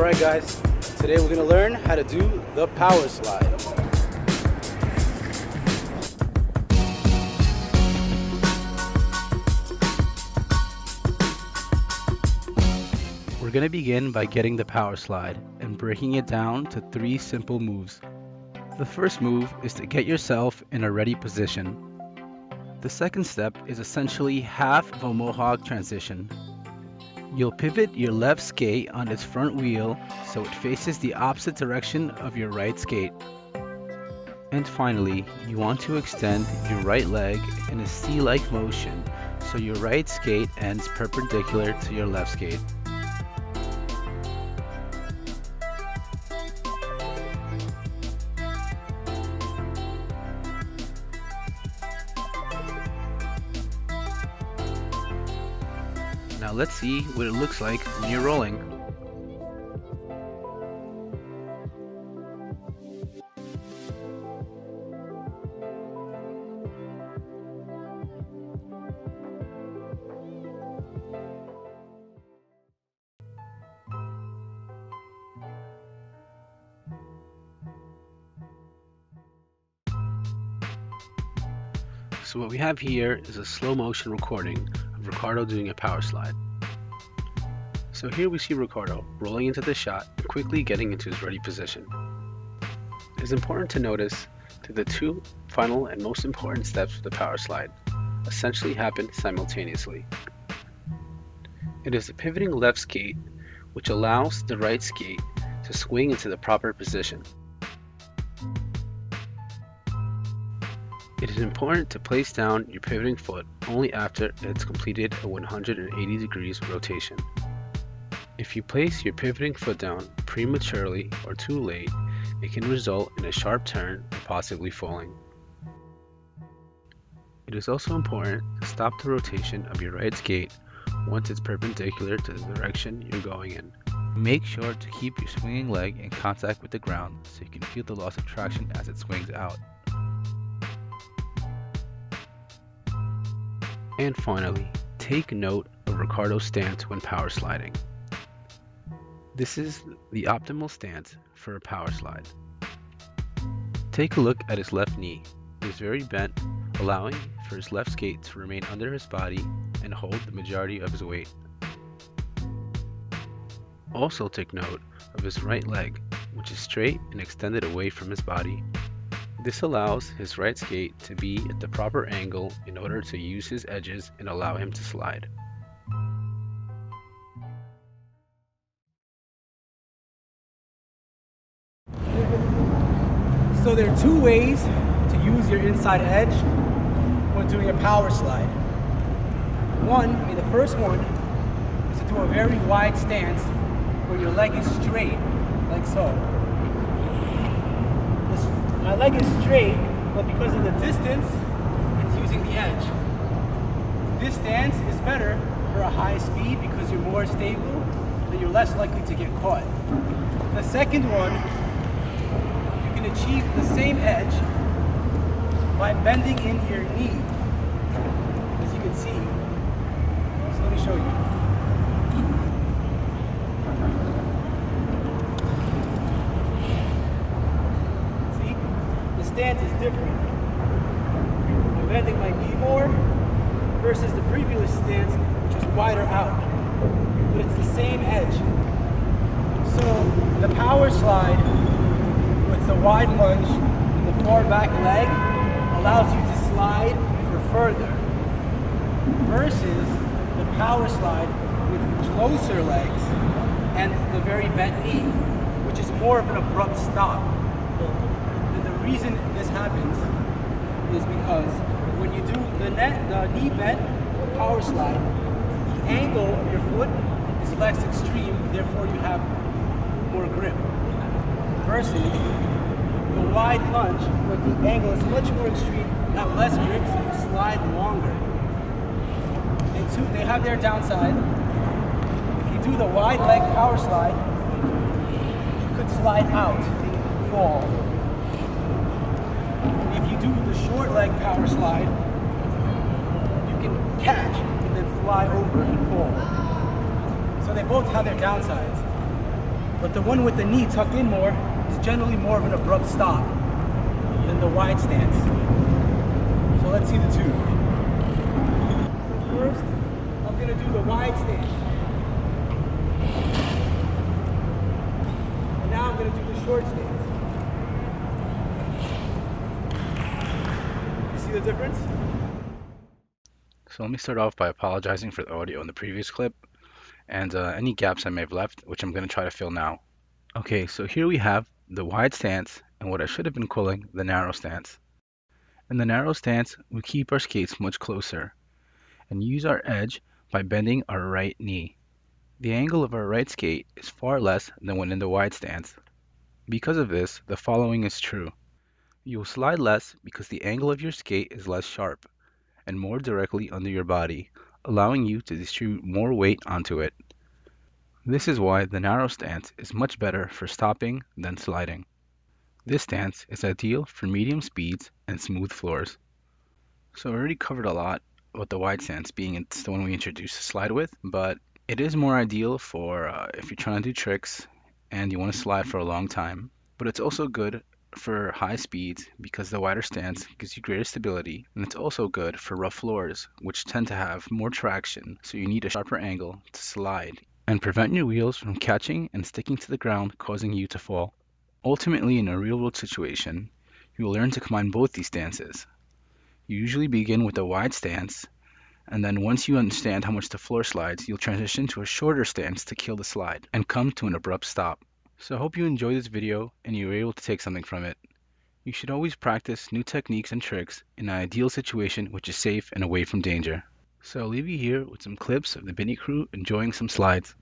Alright guys, today we're going to learn how to do the power slide. We're going to begin by getting the power slide and breaking it down to 3 simple moves. The first move is to get yourself in a ready position. The second step is essentially half of a mohawk transition. You'll pivot your left skate on its front wheel so it faces the opposite direction of your right skate. And finally, you want to extend your right leg in a C-like motion so your right skate ends perpendicular to your left skate. Now let's see what it looks like when you're rolling. So what we have here is a slow motion recording of Ricardo doing a power slide. So here we see Ricardo rolling into the shot and quickly getting into his ready position. It is important to notice that the 2 final and most important steps of the power slide essentially happen simultaneously. It is the pivoting left skate which allows the right skate to swing into the proper position. It is important to place down your pivoting foot only after it's completed a 180 degrees rotation. If you place your pivoting foot down prematurely or too late, it can result in a sharp turn or possibly falling. It is also important to stop the rotation of your right skate once it's perpendicular to the direction you're going in. Make sure to keep your swinging leg in contact with the ground so you can feel the loss of traction as it swings out. And finally, take note of Ricardo's stance when power sliding. This is the optimal stance for a power slide. Take a look at his left knee. It is very bent, allowing for his left skate to remain under his body and hold the majority of his weight. Also take note of his right leg, which is straight and extended away from his body. This allows his right skate to be at the proper angle in order to use his edges and allow him to slide. So there are 2 ways to use your inside edge when doing a power slide. The first one is to do a very wide stance where your leg is straight, like so. My leg is straight, but because of the distance, it's using the edge. This stance is better for a high speed because you're more stable and you're less likely to get caught. The second one, you can achieve the same edge by bending in your knee, as you can see. So let me show you. Stance is different. I'm bending my knee more versus the previous stance, which was wider out. But it's the same edge. So the power slide with the wide lunge and the far back leg allows you to slide for further versus the power slide with closer legs and the very bent knee, which is more of an abrupt stop. The reason this happens is because when you do the knee bend power slide, the angle of your foot is less extreme, therefore you have more grip. Versus the wide lunge, where the angle is much more extreme, you have less grip, so you slide longer. And 2, they have their downside. If you do the wide leg power slide, you could slide out, fall. If you do the short leg power slide, you can catch and then fly over and fall. So they both have their downsides. But the one with the knee tucked in more is generally more of an abrupt stop than the wide stance. So let's see the two. So first, I'm gonna do the wide stance. And now I'm gonna do the short stance. You see the difference? So let me start off by apologizing for the audio in the previous clip and any gaps I may have left, which I'm going to try to fill now. Okay, so here we have the wide stance and what I should have been calling the narrow stance. In the narrow stance, we keep our skates much closer and use our edge by bending our right knee. The angle of our right skate is far less than when in the wide stance. Because of this, the following is true. You will slide less because the angle of your skate is less sharp and more directly under your body, allowing you to distribute more weight onto it. This is why the narrow stance is much better for stopping than sliding. This stance is ideal for medium speeds and smooth floors. So I already covered a lot about the wide stance being it's the one we introduced to slide with, but it is more ideal for if you're trying to do tricks and you want to slide for a long time. But it's also good for high speeds because the wider stance gives you greater stability, and it's also good for rough floors, which tend to have more traction, so you need a sharper angle to slide and prevent your wheels from catching and sticking to the ground, causing you to fall. Ultimately, in a real-world situation, you will learn to combine both these stances. You usually begin with a wide stance, and then once you understand how much the floor slides, you'll transition to a shorter stance to kill the slide and come to an abrupt stop. So I hope you enjoyed this video and you were able to take something from it. You should always practice new techniques and tricks in an ideal situation which is safe and away from danger. So I'll leave you here with some clips of the B.I.N.Y crew enjoying some slides.